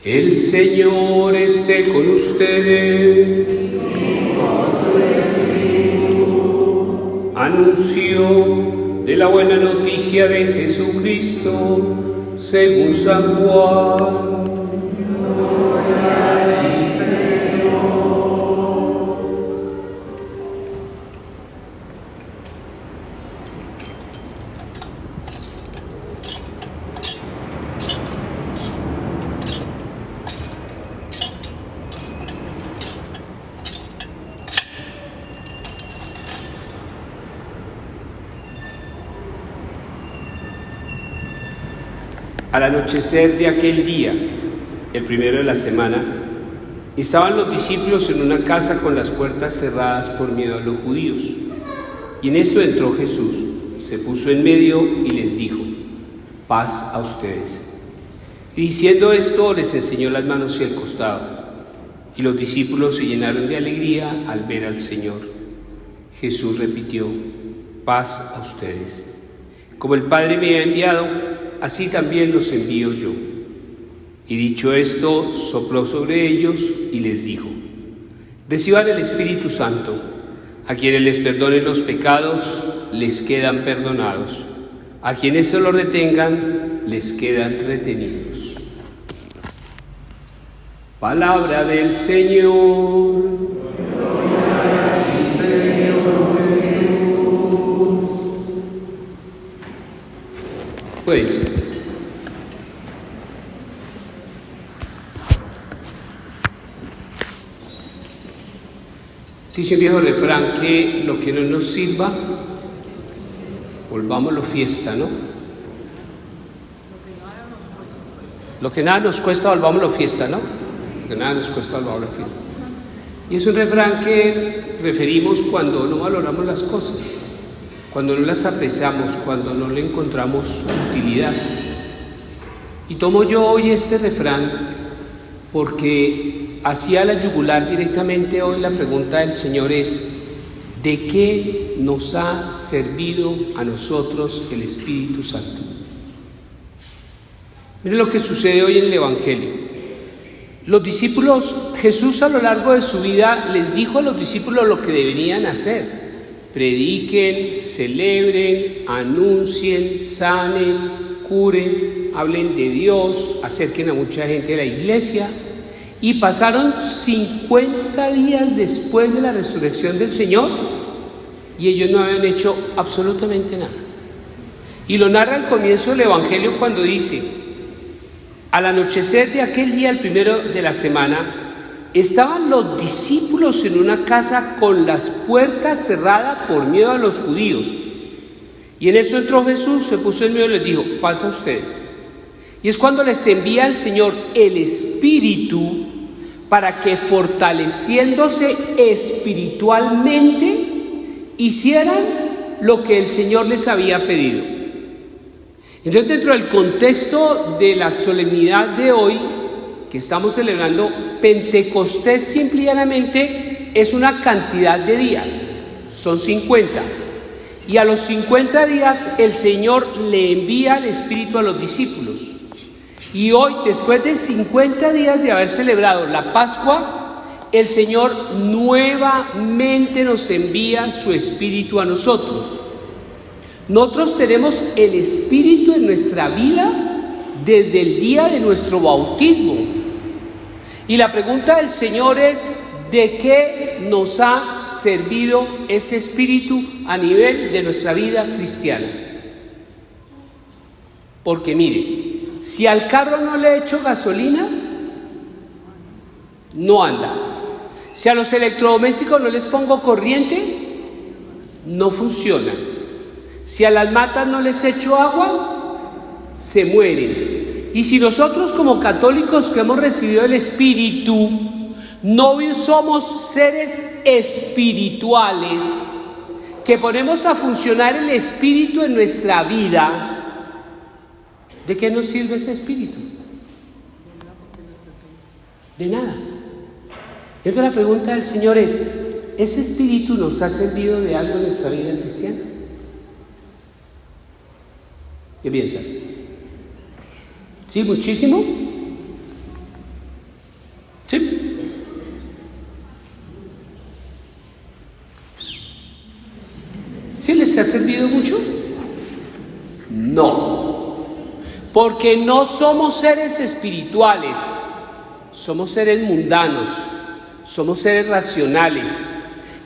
El Señor esté con ustedes. Anuncio de la buena noticia de Jesucristo según San Juan. Al anochecer de aquel día, el primero de la semana, estaban los discípulos en una casa con las puertas cerradas por miedo a los judíos. Y en esto entró Jesús, se puso en medio y les dijo: paz a ustedes. Y diciendo esto, les enseñó las manos y el costado. Y los discípulos se llenaron de alegría al ver al Señor. Jesús repitió: paz a ustedes. Como el Padre me ha enviado, así también los envío yo. Y dicho esto, sopló sobre ellos y les dijo: reciban el Espíritu Santo. A quienes les perdonen los pecados, les quedan perdonados. A quienes se los retengan, les quedan retenidos. Palabra del Señor. Pues, dice un viejo refrán que lo que no nos sirva, volvámoslo fiesta, ¿no? Lo que nada nos cuesta, volvámoslo fiesta, ¿no? Lo que nada nos cuesta, volvámoslo fiesta. Y es un refrán que referimos cuando no valoramos las cosas, cuando no las apreciamos, cuando no le encontramos utilidad. Y tomo yo hoy este refrán porque hacia la yugular directamente hoy la pregunta del Señor es: ¿de qué nos ha servido a nosotros el Espíritu Santo? Miren lo que sucede hoy en el Evangelio. Los discípulos, Jesús a lo largo de su vida les dijo a los discípulos lo que deberían hacer: prediquen, celebren, anuncien, sanen, curen, hablen de Dios, acerquen a mucha gente a la iglesia. Y pasaron 50 días después de la resurrección del Señor y ellos no habían hecho absolutamente nada. Y lo narra al comienzo del Evangelio cuando dice: al anochecer de aquel día, el primero de la semana, estaban los discípulos en una casa con las puertas cerradas por miedo a los judíos. Y en eso entró Jesús, se puso en medio y les dijo: paz a ustedes. Y es cuando les envía el Señor el Espíritu para que, fortaleciéndose espiritualmente, hicieran lo que el Señor les había pedido. Entonces, dentro del contexto de la solemnidad de hoy, que estamos celebrando, Pentecostés simple y llanamente es una cantidad de días, son 50. Y a los 50 días el Señor le envía el Espíritu a los discípulos. Y hoy, después de 50 días de haber celebrado la Pascua, el Señor nuevamente nos envía su Espíritu a nosotros. Nosotros tenemos el Espíritu en nuestra vida desde el día de nuestro bautismo. Y la pregunta del Señor es: ¿de qué nos ha servido ese Espíritu a nivel de nuestra vida cristiana? Porque mire, si al carro no le echo gasolina, no anda. Si a los electrodomésticos no les pongo corriente, no funciona. Si a las matas no les echo agua, se mueren. Y si nosotros como católicos que hemos recibido el Espíritu, no somos seres espirituales, que ponemos a funcionar el Espíritu en nuestra vida, ¿de qué nos sirve ese Espíritu? De nada. Entonces la pregunta del Señor es: ¿ese Espíritu nos ha servido de algo en nuestra vida cristiana? ¿Qué piensan? ¿Sí, muchísimo? servido mucho? No, porque no somos seres espirituales, somos seres mundanos, somos seres racionales,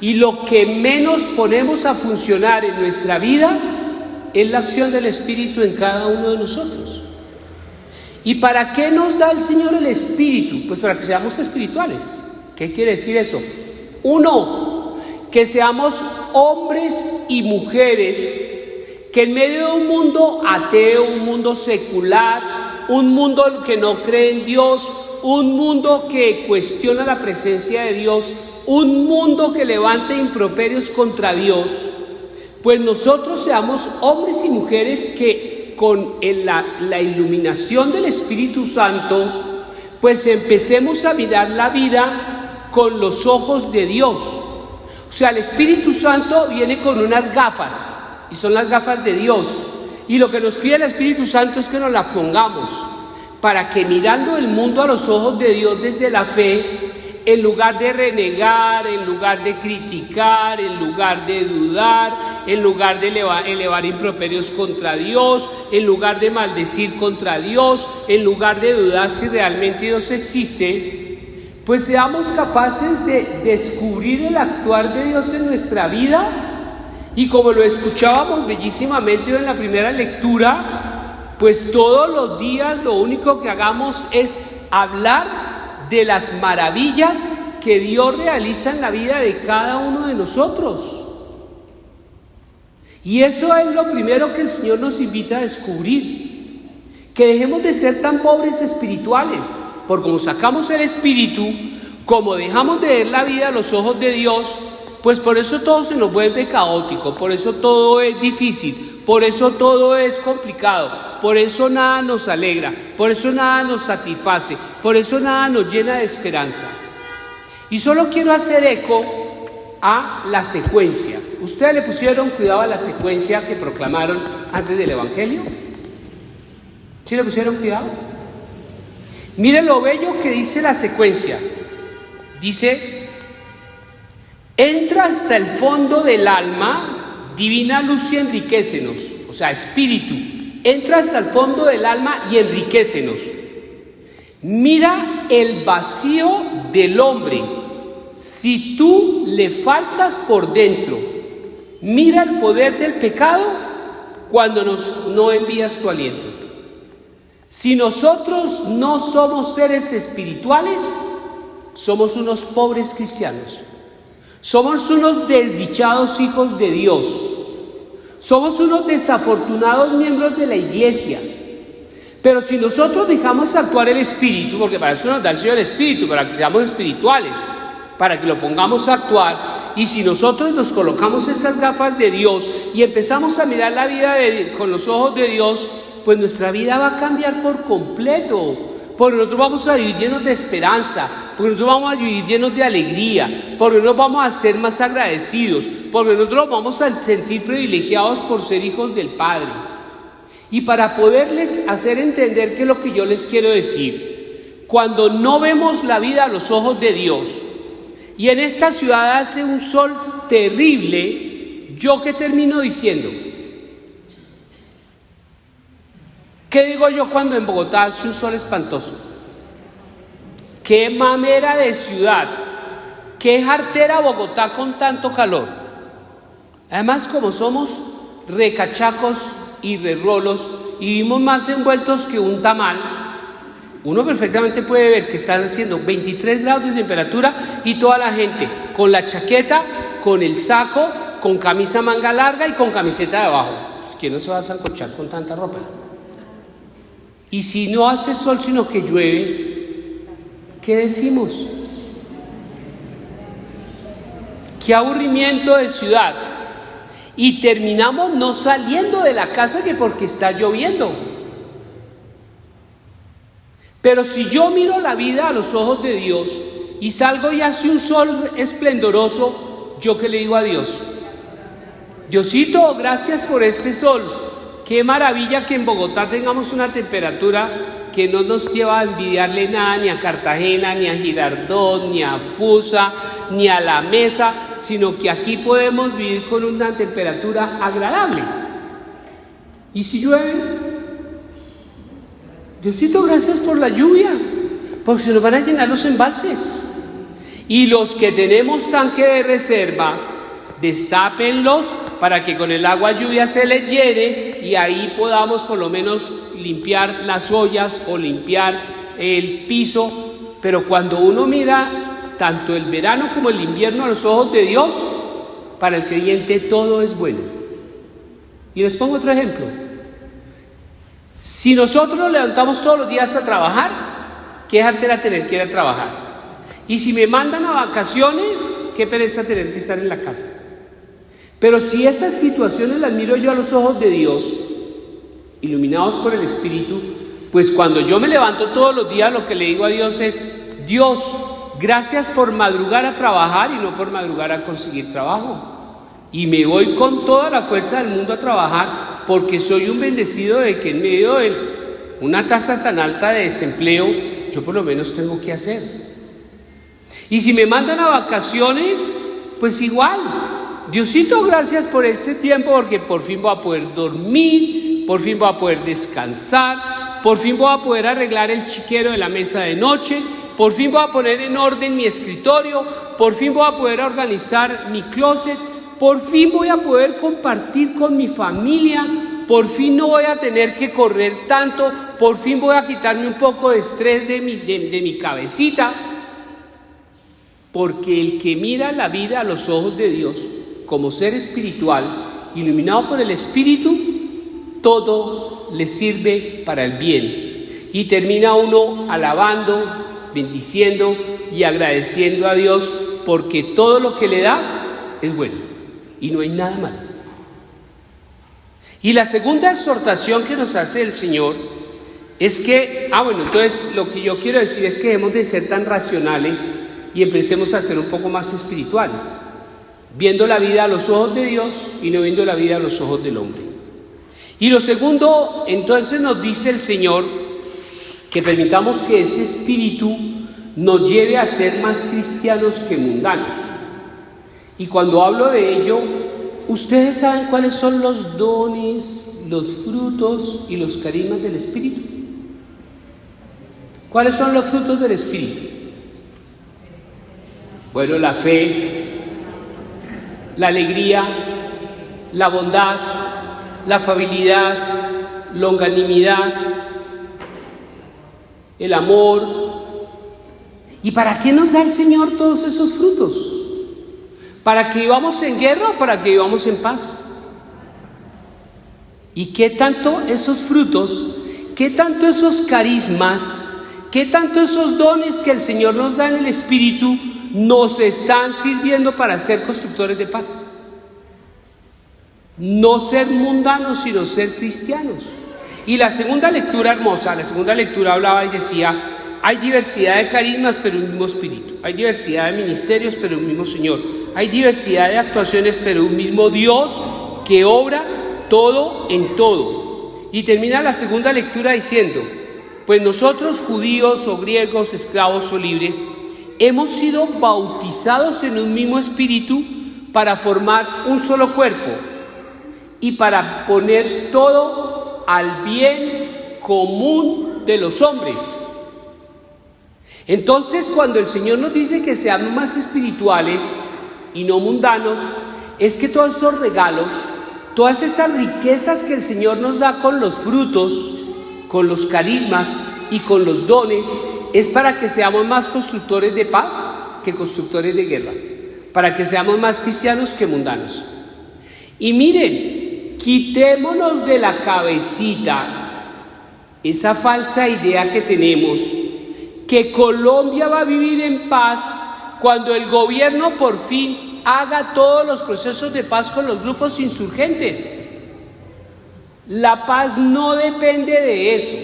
y lo que menos ponemos a funcionar en nuestra vida es la acción del Espíritu en cada uno de nosotros. ¿Y para qué nos da el Señor el Espíritu? Pues para que seamos espirituales. ¿Qué quiere decir eso? Uno, que seamos hombres y mujeres que en medio de un mundo ateo, un mundo secular, un mundo que no cree en Dios, un mundo que cuestiona la presencia de Dios, un mundo que levanta improperios contra Dios, pues nosotros seamos hombres y mujeres que con la iluminación del Espíritu Santo, pues empecemos a mirar la vida con los ojos de Dios. O sea, el Espíritu Santo viene con unas gafas, y son las gafas de Dios, y lo que nos pide el Espíritu Santo es que nos las pongamos, para que mirando el mundo a los ojos de Dios desde la fe, en lugar de renegar, en lugar de criticar, en lugar de dudar, en lugar de elevar improperios contra Dios, en lugar de maldecir contra Dios, en lugar de dudar si realmente Dios existe, pues seamos capaces de descubrir el actuar de Dios en nuestra vida. Y como lo escuchábamos bellísimamente en la primera lectura, pues todos los días lo único que hagamos es hablar de las maravillas que Dios realiza en la vida de cada uno de nosotros. Y eso es lo primero que el Señor nos invita a descubrir, que dejemos de ser tan pobres espirituales, porque como sacamos el espíritu, como dejamos de ver la vida a los ojos de Dios, pues por eso todo se nos vuelve caótico, por eso todo es difícil, por eso todo es complicado, por eso nada nos alegra, por eso nada nos satisface, por eso nada nos llena de esperanza. Y solo quiero hacer eco a la secuencia. ¿Ustedes le pusieron cuidado a la secuencia que proclamaron antes del Evangelio? ¿Sí le pusieron cuidado? Miren lo bello que dice la secuencia. Dice: entra hasta el fondo del alma, divina luz, y enriquécenos. O sea, espíritu, entra hasta el fondo del alma y enriquécenos. Mira el vacío del hombre, si tú le faltas por dentro. Mira el poder del pecado cuando no envías tu aliento. Si nosotros no somos seres espirituales, somos unos pobres cristianos. Somos unos desdichados hijos de Dios. Somos unos desafortunados miembros de la iglesia. Pero si nosotros dejamos actuar el Espíritu, porque para eso nos da el Señor el Espíritu, para que seamos espirituales, para que lo pongamos a actuar, y si nosotros nos colocamos esas gafas de Dios y empezamos a mirar la vida con los ojos de Dios, pues nuestra vida va a cambiar por completo. Porque nosotros vamos a vivir llenos de esperanza, porque nosotros vamos a vivir llenos de alegría, porque nosotros vamos a ser más agradecidos, porque nosotros vamos a sentir privilegiados por ser hijos del Padre. Y para poderles hacer entender qué es lo que yo les quiero decir, cuando no vemos la vida a los ojos de Dios, y en esta ciudad hace un sol terrible, ¿yo qué termino diciendo? ¿Qué digo yo cuando en Bogotá hace un sol espantoso? ¡Qué mamera de ciudad! ¡Qué jartera Bogotá con tanto calor! Además, como somos recachacos y rerolos y vivimos más envueltos que un tamal, uno perfectamente puede ver que están haciendo 23 grados de temperatura y toda la gente con la chaqueta, con el saco, con camisa manga larga y con camiseta de abajo. Pues, ¿quién no se va a sancochar con tanta ropa? Y si no hace sol sino que llueve, ¿qué decimos? ¡Qué aburrimiento de ciudad! Y terminamos no saliendo de la casa que porque está lloviendo. Pero si yo miro la vida a los ojos de Dios y salgo y hace un sol esplendoroso, ¿yo qué le digo a Dios? Diosito, gracias por este sol. Qué maravilla que en Bogotá tengamos una temperatura que no nos lleva a envidiarle nada ni a Cartagena, ni a Girardot, ni a Fusa, ni a La Mesa, sino que aquí podemos vivir con una temperatura agradable. ¿Y si llueve? Diosito, gracias por la lluvia, porque se nos van a llenar los embalses. Y los que tenemos tanque de reserva, destápenlos para que con el agua lluvia se les llene y ahí podamos por lo menos limpiar las ollas o limpiar el piso. Pero cuando uno mira tanto el verano como el invierno a los ojos de Dios, para el creyente todo es bueno. Y les pongo otro ejemplo. Si nosotros nos levantamos todos los días a trabajar, qué jartera tener que ir a trabajar. Y si me mandan a vacaciones, qué pereza tener que estar en la casa. Pero si esas situaciones las miro yo a los ojos de Dios, iluminados por el Espíritu, pues cuando yo me levanto todos los días, lo que le digo a Dios es: Dios, gracias por madrugar a trabajar y no por madrugar a conseguir trabajo. Y me voy con toda la fuerza del mundo a trabajar, porque soy un bendecido de que en medio de una tasa tan alta de desempleo, yo por lo menos tengo que hacer. Y si me mandan a vacaciones, pues igual. Diosito, gracias por este tiempo, porque por fin voy a poder dormir, por fin voy a poder descansar, por fin voy a poder arreglar el chiquero de la mesa de noche, por fin voy a poner en orden mi escritorio, por fin voy a poder organizar mi closet, por fin voy a poder compartir con mi familia, por fin no voy a tener que correr tanto, por fin voy a quitarme un poco de estrés de mi cabecita. Porque el que mira la vida a los ojos de Dios como ser espiritual, iluminado por el Espíritu, todo le sirve para el bien. Y termina uno alabando, bendiciendo y agradeciendo a Dios, porque todo lo que le da es bueno y no hay nada malo. Y la segunda exhortación que nos hace el Señor es que, entonces lo que yo quiero decir es que debemos de ser tan racionales y empecemos a ser un poco más espirituales, viendo la vida a los ojos de Dios y no viendo la vida a los ojos del hombre. Y lo segundo, entonces nos dice el Señor que permitamos que ese espíritu nos lleve a ser más cristianos que mundanos. Y cuando hablo de ello, ¿ustedes saben cuáles son los dones, los frutos y los carismas del Espíritu? ¿Cuáles son los frutos del Espíritu? Bueno, la fe, la alegría, la bondad, la afabilidad, longanimidad, el amor. ¿Y para qué nos da el Señor todos esos frutos? ¿Para que vivamos en guerra o para que vivamos en paz? ¿Y qué tanto esos frutos, qué tanto esos carismas, qué tanto esos dones que el Señor nos da en el Espíritu nos están sirviendo para ser constructores de paz? No ser mundanos, sino ser cristianos. Y la segunda lectura hermosa, la segunda lectura hablaba y decía: hay diversidad de carismas, pero un mismo Espíritu. Hay diversidad de ministerios, pero un mismo Señor. Hay diversidad de actuaciones, pero un mismo Dios que obra todo en todo. Y termina la segunda lectura diciendo: pues nosotros, judíos o griegos, esclavos o libres, hemos sido bautizados en un mismo Espíritu para formar un solo cuerpo y para poner todo al bien común de los hombres. Entonces, cuando el Señor nos dice que seamos más espirituales y no mundanos, es que todos esos regalos, todas esas riquezas que el Señor nos da con los frutos, con los carismas y con los dones, es para que seamos más constructores de paz que constructores de guerra, para que seamos más cristianos que mundanos. Y miren, quitémonos de la cabecita esa falsa idea que tenemos, que Colombia va a vivir en paz cuando el gobierno por fin haga todos los procesos de paz con los grupos insurgentes. La paz no depende de eso.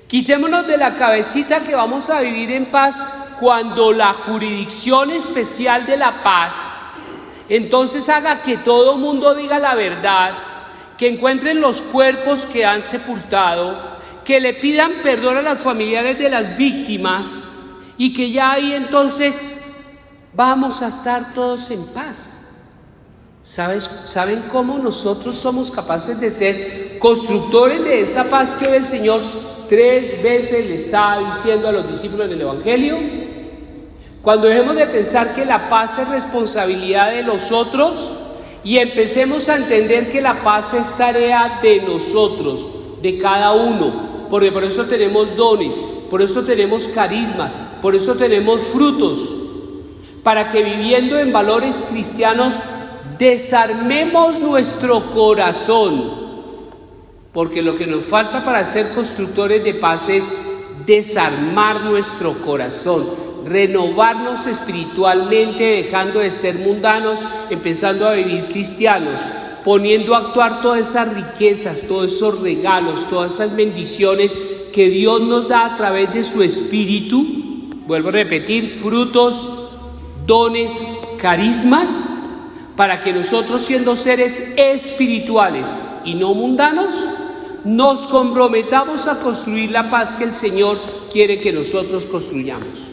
Quitémonos de la cabecita que vamos a vivir en paz cuando la jurisdicción especial de la paz entonces haga que todo mundo diga la verdad, que encuentren los cuerpos que han sepultado, que le pidan perdón a los familiares de las víctimas y que ya ahí entonces vamos a estar todos en paz. ¿Saben cómo nosotros somos capaces de ser constructores de esa paz que hoy el Señor 3 veces le está diciendo a los discípulos del Evangelio? Cuando dejemos de pensar que la paz es responsabilidad de los otros y empecemos a entender que la paz es tarea de nosotros, de cada uno, porque por eso tenemos dones, por eso tenemos carismas, por eso tenemos frutos, para que viviendo en valores cristianos desarmemos nuestro corazón, porque lo que nos falta para ser constructores de paz es desarmar nuestro corazón, renovarnos espiritualmente, dejando de ser mundanos, empezando a vivir cristianos, poniendo a actuar todas esas riquezas, todos esos regalos, todas esas bendiciones que Dios nos da a través de su Espíritu. Vuelvo a repetir, frutos, dones, carismas, para que nosotros, siendo seres espirituales y no mundanos, nos comprometamos a construir la paz que el Señor quiere que nosotros construyamos.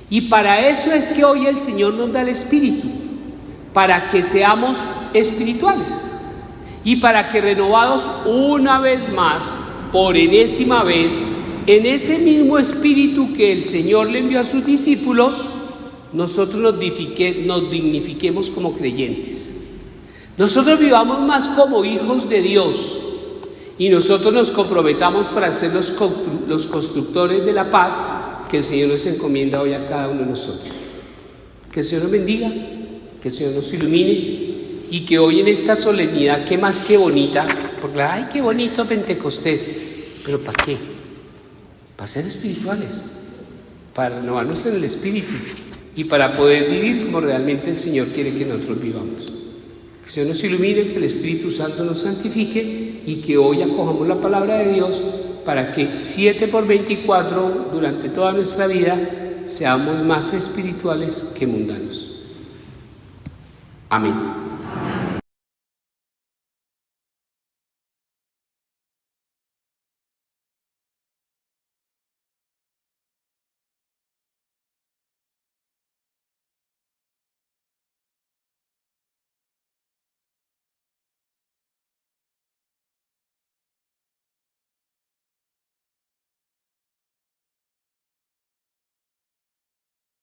Y para eso es que hoy el Señor nos da el Espíritu, para que seamos espirituales y para que, renovados una vez más, por enésima vez, en ese mismo Espíritu que el Señor le envió a sus discípulos, nosotros nos dignifiquemos como creyentes. Nosotros vivamos más como hijos de Dios y nosotros nos comprometamos para ser los constructores de la paz que el Señor nos encomienda hoy a cada uno de nosotros. Que el Señor nos bendiga, que el Señor nos ilumine y que hoy en esta solemnidad, que más que bonita, porque ¡ay, qué bonito Pentecostés! ¿Pero para qué? Para ser espirituales, para renovarnos en el Espíritu y para poder vivir como realmente el Señor quiere que nosotros vivamos. Que el Señor nos ilumine, que el Espíritu Santo nos santifique y que hoy acojamos la palabra de Dios para que 7x24 durante toda nuestra vida seamos más espirituales que mundanos. Amén.